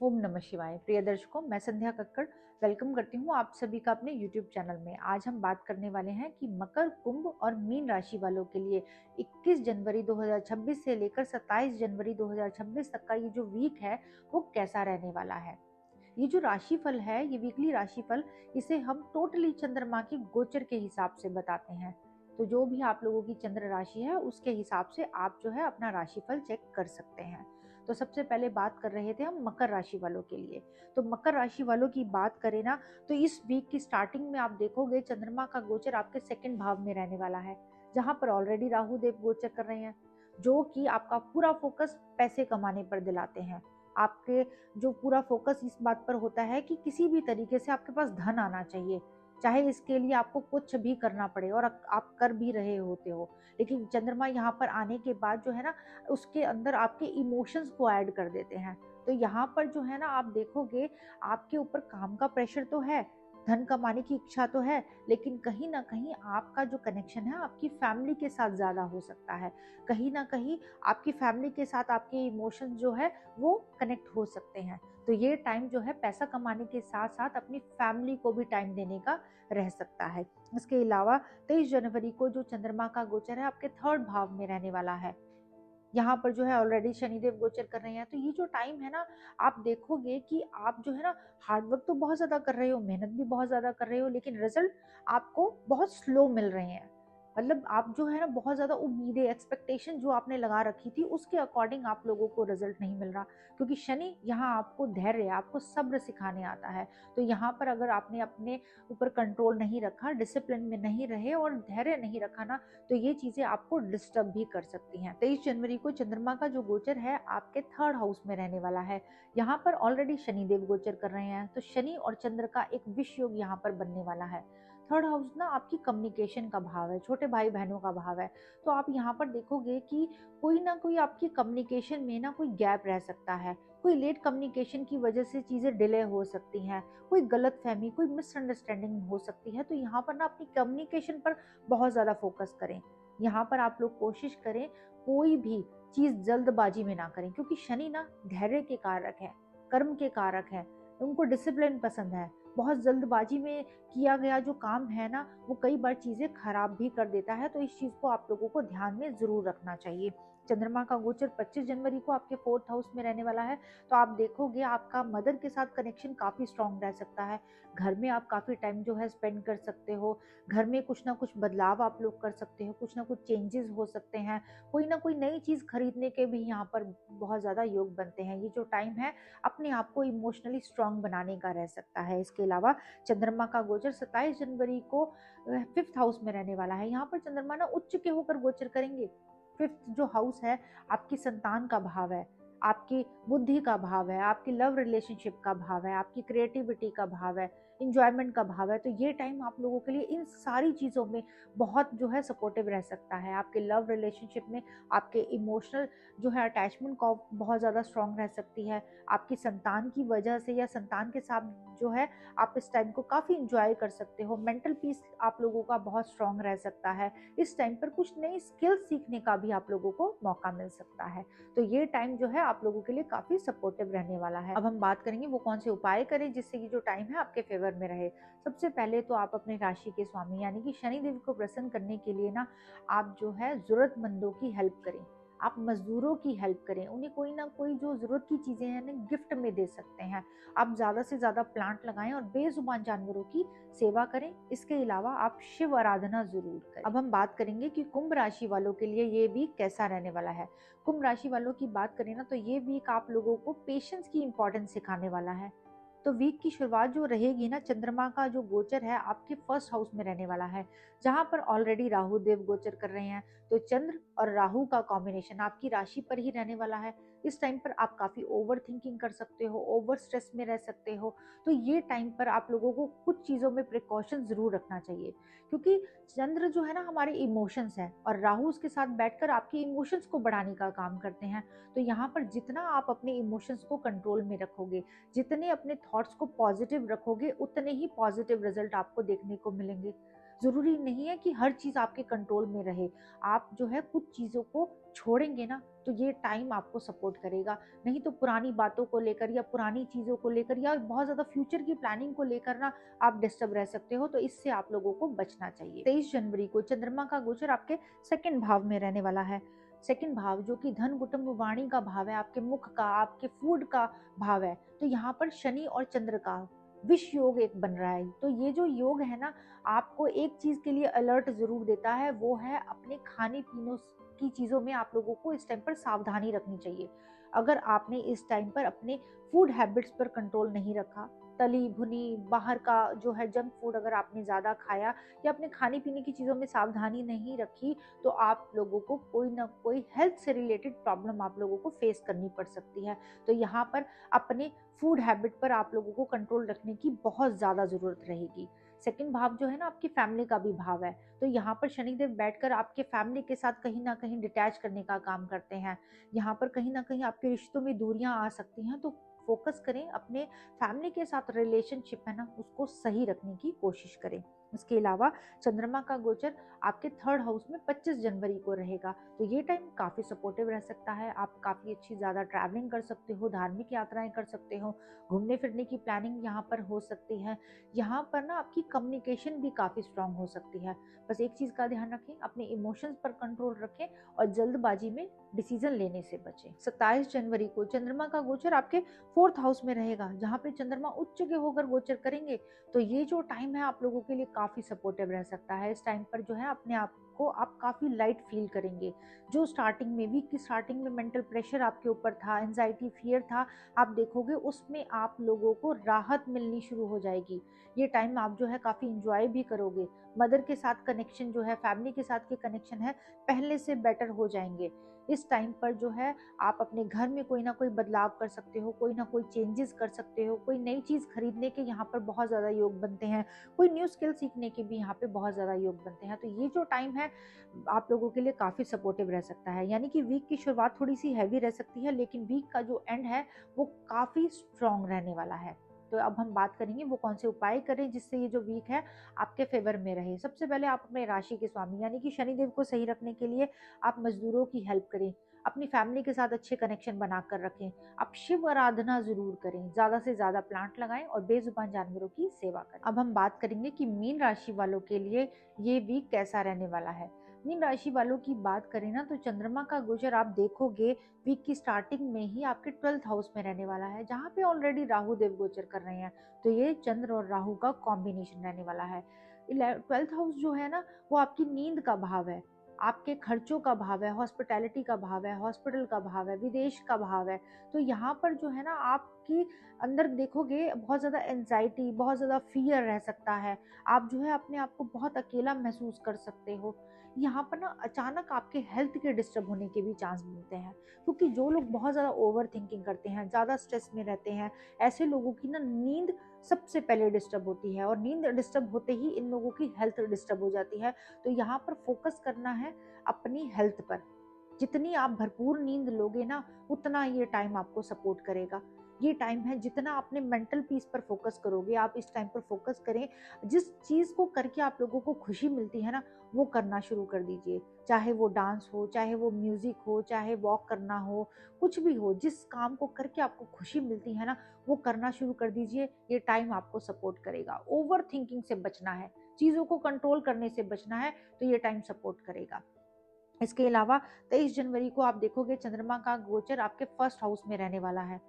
ओम नमः शिवाय। प्रिय दर्शकों, मैं संध्या कक्कड़ वेलकम करती हूँ आप सभी का अपने यूट्यूब चैनल में। आज हम बात करने वाले हैं कि मकर, कुंभ और मीन राशि वालों के लिए 21 जनवरी 2026 से लेकर 27 जनवरी 2026 तक का ये जो वीक है वो कैसा रहने वाला है। ये जो राशिफल है, ये वीकली राशिफल, इसे हम टोटली चंद्रमा की गोचर के हिसाब से बताते हैं। तो जो भी आप लोगों की चंद्र राशि है उसके हिसाब से आप जो है अपना राशिफल चेक कर सकते हैं। तो सबसे पहले बात कर रहे थे हम मकर राशि वालों के लिए। तो मकर राशि वालों की बात करें ना, तो इस वीक की स्टार्टिंग में आप देखोगे चंद्रमा का गोचर आपके सेकंड भाव में रहने वाला है, जहां पर ऑलरेडी राहु देव गोचर कर रहे हैं, जो कि आपका पूरा फोकस पैसे कमाने पर दिलाते हैं। आपके जो पूरा फोकस इस बात पर होता है कि किसी भी तरीके से आपके पास धन आना चाहिए, चाहे इसके लिए आपको कुछ भी करना पड़े, और आप कर भी रहे होते हो। लेकिन चंद्रमा यहाँ पर आने के बाद जो है ना, उसके अंदर आपके इमोशंस को ऐड कर देते हैं। तो यहाँ पर जो है ना, आप देखोगे आपके ऊपर काम का प्रेशर तो है, धन कमाने की इच्छा तो है, लेकिन कहीं ना कहीं आपका जो कनेक्शन है आपकी फैमिली के साथ ज्यादा हो सकता है। कहीं ना कहीं आपकी फैमिली के साथ आपके इमोशंस जो है वो कनेक्ट हो सकते हैं। तो ये टाइम जो है पैसा कमाने के साथ साथ अपनी फैमिली को भी टाइम देने का रह सकता है। इसके अलावा 23 जनवरी को जो चंद्रमा का गोचर है आपके थर्ड भाव में रहने वाला है। यहाँ पर जो है ऑलरेडी शनिदेव गोचर कर रहे हैं। तो ये जो टाइम है ना, आप देखोगे कि आप जो है ना हार्डवर्क तो बहुत ज्यादा कर रहे हो, मेहनत भी बहुत ज्यादा कर रहे हो, लेकिन रिजल्ट आपको बहुत स्लो मिल रहे हैं। मतलब आप जो है ना बहुत ज्यादा उम्मीदें, एक्सपेक्टेशन जो आपने लगा रखी थी उसके अकॉर्डिंग आप लोगों को रिजल्ट नहीं मिल रहा, क्योंकि शनि यहाँ आपको धैर्य, आपको सब्र सिखाने आता है। तो यहाँ पर अगर आपने अपने ऊपर कंट्रोल नहीं रखा, डिसिप्लिन में नहीं रहे और धैर्य नहीं रखा ना, तो ये चीजें आपको डिस्टर्ब भी कर सकती हैं। 23 जनवरी को चंद्रमा का जो गोचर है आपके थर्ड हाउस में रहने वाला है। यहाँ पर ऑलरेडी शनिदेव गोचर कर रहे हैं, तो शनि और चंद्र का एक विष योग यहाँ पर बनने वाला है। थर्ड हाउस ना आपकी कम्युनिकेशन का भाव है, छोटे भाई बहनों का भाव है। तो आप यहाँ पर देखोगे कि कोई ना कोई आपकी कम्युनिकेशन में ना कोई गैप रह सकता है, कोई लेट कम्युनिकेशन की वजह से चीजें डिले हो सकती हैं, कोई गलत फहमी, कोई मिसअंडरस्टैंडिंग हो सकती है। तो यहाँ पर ना अपनी कम्युनिकेशन पर बहुत ज्यादा फोकस करें। यहाँ पर आप लोग कोशिश करें कोई भी चीज जल्दबाजी में ना करें, क्योंकि शनि ना धैर्य के कारक है, कर्म के कारक है, उनको डिसिप्लिन पसंद है। बहुत जल्दबाजी में किया गया जो काम है ना, वो कई बार चीजें खराब भी कर देता है। तो इस चीज को आप लोगों को ध्यान में जरूर रखना चाहिए। चंद्रमा का गोचर 25 जनवरी को आपके फोर्थ हाउस में रहने वाला है। तो आप देखोगे आपका मदर के साथ कनेक्शन काफी स्ट्रांग रह सकता है। घर में आप काफी टाइम जो है स्पेंड कर सकते हो। घर में कुछ ना कुछ बदलाव आप लोग कर सकते हो, कुछ ना कुछ चेंजेस हो सकते हैं। कोई ना कोई नई चीज खरीदने के भी यहाँ पर बहुत ज्यादा योग बनते हैं। ये जो टाइम है अपने आप को इमोशनली स्ट्रांग बनाने का रह सकता है। इसके अलावा चंद्रमा का गोचर 27 जनवरी को फिफ्थ हाउस में रहने वाला है। यहाँ पर चंद्रमा ना उच्च के होकर गोचर करेंगे। फिफ्थ जो हाउस है आपकी संतान का भाव है, आपकी बुद्धि का भाव है, आपकी लव रिलेशनशिप का भाव है, आपकी क्रिएटिविटी का भाव है, इंजॉयमेंट का भाव है। तो ये टाइम आप लोगों के लिए इन सारी चीज़ों में बहुत जो है सपोर्टिव रह सकता है। आपके लव रिलेशनशिप में आपके इमोशनल जो है अटैचमेंट को बहुत ज़्यादा स्ट्रांग रह सकती है। आपकी संतान की वजह से या संतान के साथ जो है आप इस टाइम को काफ़ी इंजॉय कर सकते हो। मेंटल पीस आप लोगों का बहुत स्ट्रांग रह सकता है। इस टाइम पर कुछ नई स्किल्स सीखने का भी आप लोगों को मौका मिल सकता है। तो ये टाइम जो है आप लोगों के लिए काफी सपोर्टिव रहने वाला है। अब हम बात करेंगे वो कौन से उपाय करें जिससे ये जो टाइम है आपके फेवर में रहे। सबसे पहले तो आप अपने राशि के स्वामी यानी कि शनि देव को प्रसन्न करने के लिए ना, आप जो है जरूरतमंदों की हेल्प करें, आप मजदूरों की हेल्प करें, उन्हें कोई ना कोई जो जरूरत की चीजें हैं ना गिफ्ट में दे सकते हैं। आप ज्यादा से ज्यादा प्लांट लगाएं और बेजुबान जानवरों की सेवा करें। इसके अलावा आप शिव आराधना जरूर करें। अब हम बात करेंगे कि कुंभ राशि वालों के लिए ये वीक कैसा रहने वाला है। कुंभ राशि वालों की बात करें ना, तो ये वीक आप लोगों को पेशेंस की इंपॉर्टेंस सिखाने वाला है। तो वीक की शुरुआत जो रहेगी ना, चंद्रमा का जो गोचर है आपके फर्स्ट हाउस में रहने वाला है, जहां पर ऑलरेडी राहु देव गोचर कर रहे हैं। तो चंद्र और राहु का कॉम्बिनेशन आपकी राशि पर ही रहने वाला है। इस टाइम पर आप काफी ओवर थिंकिंग कर सकते हो, ओवर स्ट्रेस में रह सकते हो। तो ये टाइम पर आप लोगों को कुछ चीजों में प्रिकॉशन जरूर रखना चाहिए, क्योंकि चंद्र जो है ना हमारे इमोशंस है, और राहु उसके साथ बैठकर आपके इमोशंस को बढ़ाने का काम करते हैं। तो यहाँ पर जितना आप अपने इमोशंस को कंट्रोल में रखोगे, जितने अपने थॉट्स को पॉजिटिव रखोगे, उतने ही पॉजिटिव रिजल्ट आपको देखने को मिलेंगे। जरूरी नहीं है कि हर चीज आपके कंट्रोल में रहे। आप जो है कुछ चीजों को छोड़ेंगे ना, तो ये टाइम आपको सपोर्ट करेगा। नहीं तो पुरानी बातों को लेकर या पुरानी चीज़ों को लेकर या बहुत ज़्यादा फ्यूचर की प्लानिंग को लेकर ना आप डिस्टर्ब रह सकते हो, तो इससे आप लोगों को बचना चाहिए। 23 जनवरी को चंद्रमा का गोचर आपके सेकंड भाव में रहने वाला है। सेकंड भाव जो कि धन कुटुंब वाणी का भाव है, आपके मुख का, आपके फूड का भाव है। तो यहाँ पर शनि और चंद्र का विष योग एक बन रहा है। तो ये जो योग है ना, आपको एक चीज के लिए अलर्ट जरूर देता है, वो है अपने खाने पीने की चीजों में आप लोगों को इस टाइम पर सावधानी रखनी चाहिए। अगर आपने इस टाइम पर अपने फूड हैबिट्स पर कंट्रोल नहीं रखा, तली भुनी बाहर का जो है जंक फूड अगर आपने ज्यादा खाया या अपने खाने पीने की चीजों में सावधानी नहीं रखी, तो आप लोगों को कोई ना कोई हेल्थ से रिलेटेड प्रॉब्लम आप लोगों को फेस करनी पड़ सकती है। तो यहाँ पर अपने फूड हैबिट पर आप लोगों को कंट्रोल रखने की बहुत ज़्यादा ज़रूरत रहेगी। सेकंड भाव जो है ना, आपकी फैमिली का भी भाव है। तो यहाँ पर शनिदेव बैठकर आपके फैमिली के साथ कहीं ना कहीं डिटैच करने का काम करते हैं। यहाँ पर कहीं ना कहीं आपके रिश्तों में दूरियां आ सकती हैं, तो फोकस करें अपने फैमिली के साथ, रिलेशनशिप है ना उसको सही रखने की कोशिश करें। इसके अलावा चंद्रमा का गोचर आपके थर्ड हाउस में 25 जनवरी को रहेगा। तो ये टाइम काफ़ी सपोर्टिव रह सकता है। आप काफ़ी अच्छी ज़्यादा ट्रैवलिंग कर सकते हो, धार्मिक यात्राएं कर सकते हो, घूमने फिरने की प्लानिंग यहाँ पर हो सकती है। यहाँ पर ना आपकी कम्युनिकेशन भी काफ़ी स्ट्रांग हो सकती है। बस एक चीज़ का ध्यान रखें, अपने इमोशंस पर कंट्रोल रखें और जल्दबाजी में डिसीजन लेने से बचें। 27 जनवरी को चंद्रमा का गोचर आपके फोर्थ हाउस में रहेगा, जहाँ पे चंद्रमा उच्च के होकर गोचर करेंगे। तो ये जो टाइम है आप लोगों के लिए काफ़ी सपोर्टिव रह सकता है। इस टाइम पर जो है अपने आप को आप काफ़ी लाइट फील करेंगे। जो स्टार्टिंग में, वीक की स्टार्टिंग में मेंटल प्रेशर आपके ऊपर था, एंजाइटी, फियर था, आप देखोगे उसमें आप लोगों को राहत मिलनी शुरू हो जाएगी। ये टाइम आप जो है काफ़ी इंजॉय भी करोगे। मदर के साथ कनेक्शन जो है, फैमिली के साथ के कनेक्शन है, पहले से बेटर हो जाएंगे। इस टाइम पर जो है आप अपने घर में कोई ना कोई बदलाव कर सकते हो, कोई ना कोई चेंजेस कर सकते हो, कोई नई चीज़ खरीदने के यहाँ पर बहुत ज़्यादा योग बनते हैं, कोई न्यू स्किल सीखने के भी यहाँ पे बहुत ज़्यादा योग बनते हैं। तो ये जो टाइम है आप लोगों के लिए काफ़ी सपोर्टिव रह सकता है। यानी कि वीक की शुरुआत थोड़ी सी हैवी रह सकती है, लेकिन वीक का जो एंड है वो काफ़ी स्ट्रॉन्ग रहने वाला है। तो अब हम बात करेंगे वो कौन से उपाय करें जिससे ये जो वीक है आपके फेवर में रहे। सबसे पहले आप अपने राशि के स्वामी यानी कि शनिदेव को सही रखने के लिए आप मजदूरों की हेल्प करें, अपनी फैमिली के साथ अच्छे कनेक्शन बनाकर रखें, आप शिव आराधना जरूर करें, ज्यादा से ज्यादा प्लांट लगाएं और बेजुबान जानवरों की सेवा करें। अब हम बात करेंगे कि मीन राशि वालों के लिए ये वीक कैसा रहने वाला है। मीन राशि वालों की बात करें ना, तो चंद्रमा का गोचर आप देखोगे वीक की स्टार्टिंग में ही आपके 12th हाउस में रहने वाला है, जहाँ पे ऑलरेडी राहु देव गोचर कर रहे हैं। तो ये चंद्र और राहु का कॉम्बिनेशन रहने वाला है। 12th हाउस जो है ना, वो आपकी नींद का भाव है, आपके खर्चों का भाव है, हॉस्पिटैलिटी का भाव है, हॉस्पिटल का भाव है, विदेश का भाव है। तो यहाँ पर जो है ना आपकी अंदर देखोगे बहुत ज़्यादा एंजाइटी, बहुत ज़्यादा फियर रह सकता है। आप जो है अपने आप को बहुत अकेला महसूस कर सकते हो। यहाँ पर ना अचानक आपके हेल्थ के डिस्टर्ब होने के भी चांस मिलते हैं, क्योंकि जो लोग बहुत ज़्यादा ओवर थिंकिंग करते हैं, ज़्यादा स्ट्रेस में रहते हैं, ऐसे लोगों की ना नींद सबसे पहले डिस्टर्ब होती है, और नींद डिस्टर्ब होते ही इन लोगों की हेल्थ डिस्टर्ब हो जाती है। तो यहाँ पर फोकस करना है अपनी हेल्थ पर। जितनी आप भरपूर नींद लोगे ना, उतना ये टाइम आपको सपोर्ट करेगा। ये टाइम है जितना अपने मेंटल पीस पर फोकस करोगे, आप इस टाइम पर फोकस करें। जिस चीज़ को करके आप लोगों को खुशी मिलती है ना, वो करना शुरू कर दीजिए। चाहे वो डांस हो, चाहे वो म्यूजिक हो, चाहे वॉक करना हो, कुछ भी हो, जिस काम को करके आपको खुशी मिलती है ना, वो करना शुरू कर दीजिए। ये टाइम आपको सपोर्ट करेगा। ओवर थिंकिंग से बचना है, चीज़ों को कंट्रोल करने से बचना है, तो ये टाइम सपोर्ट करेगा। इसके अलावा 23 जनवरी को आप देखोगे चंद्रमा का गोचर आपके फर्स्ट हाउस में रहने वाला है।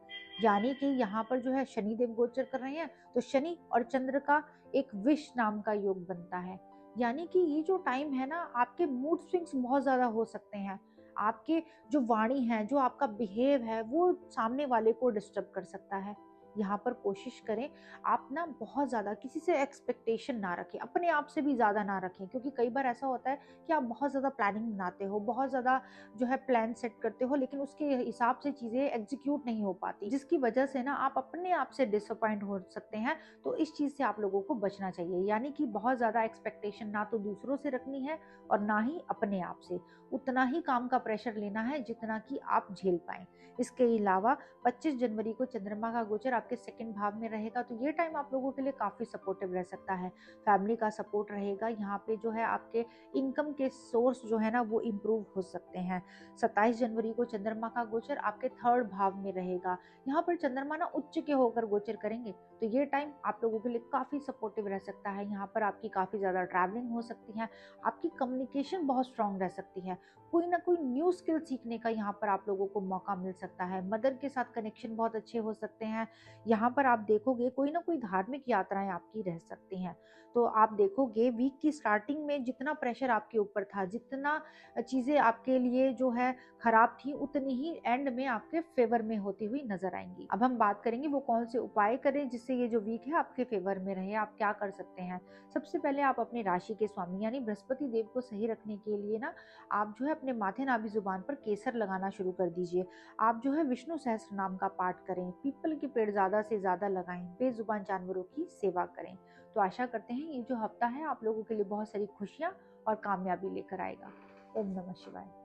यानी कि यहाँ पर जो है शनि देव गोचर कर रहे हैं, तो शनि और चंद्र का एक विष नाम का योग बनता है। यानी कि ये जो टाइम है ना, आपके मूड स्विंग्स बहुत ज्यादा हो सकते हैं। आपके जो वाणी है, जो आपका बिहेव है, वो सामने वाले को डिस्टर्ब कर सकता है। यहाँ पर कोशिश करें आप ना बहुत ज़्यादा किसी से एक्सपेक्टेशन ना रखें, अपने आप से भी ज़्यादा ना रखें, क्योंकि कई बार ऐसा होता है कि आप बहुत ज़्यादा प्लानिंग बनाते हो, बहुत ज़्यादा जो है प्लान सेट करते हो, लेकिन उसके हिसाब से चीज़ें एग्जीक्यूट नहीं हो पाती, जिसकी वजह से ना आप अपने आप से डिसअपॉइंट हो सकते हैं। तो इस चीज़ से आप लोगों को बचना चाहिए। यानी कि बहुत ज़्यादा एक्सपेक्टेशन ना तो दूसरों से रखनी है और ना ही अपने आप से। उतना ही काम का प्रेशर लेना है जितना कि आप झेल पाएं। इसके अलावा 25 जनवरी को चंद्रमा का गोचर आपके सेकंड भाव में रहेगा, तो ये टाइम आप लोगों के लिए काफ़ी सपोर्टिव रह सकता है। फैमिली का सपोर्ट रहेगा, यहाँ पे जो है आपके इनकम के सोर्स जो है ना वो इम्प्रूव हो सकते हैं। 27 जनवरी को चंद्रमा का गोचर आपके थर्ड भाव में रहेगा। यहाँ पर चंद्रमा ना उच्च के होकर गोचर करेंगे, तो ये टाइम आप लोगों के लिए काफ़ी सपोर्टिव रह सकता है। यहाँ पर आपकी काफ़ी ज़्यादा ट्रैवलिंग हो सकती है, आपकी कम्युनिकेशन बहुत स्ट्रांग रह सकती है, कोई ना कोई न्यू स्किल सीखने का यहाँ पर आप लोगों को मौका मिल सकता है। मदर के साथ कनेक्शन बहुत अच्छे हो सकते हैं। यहाँ पर आप देखोगे कोई ना कोई धार्मिक यात्राएं आपकी रह सकती हैं। तो आप देखोगे वीक की स्टार्टिंग में जितना प्रेशर आपके ऊपर था, जितना चीज़ें आपके लिए जो है खराब थी, उतनी ही एंड में आपके फेवर में होती हुई नजर आएंगी। अब हम बात करेंगे वो कौन से उपाय करें जिससे ये जो वीक है आपके फेवर में रहे। आप क्या कर सकते हैं? सबसे पहले आप अपनी राशि के स्वामी यानी बृहस्पति देव को सही रखने के लिए ना आप जो है अपने माथे नाभि जुबान पर केसर लगाना शुरू कर दीजिए। आप जो है विष्णु सहस्त्र नाम का पाठ करें, पीपल के पेड़ ज्यादा से ज्यादा लगाएं, बेजुबान जानवरों की सेवा करें। तो आशा करते हैं ये जो हफ्ता है आप लोगों के लिए बहुत सारी खुशियां और कामयाबी लेकर आएगा। ओम नमः शिवाय।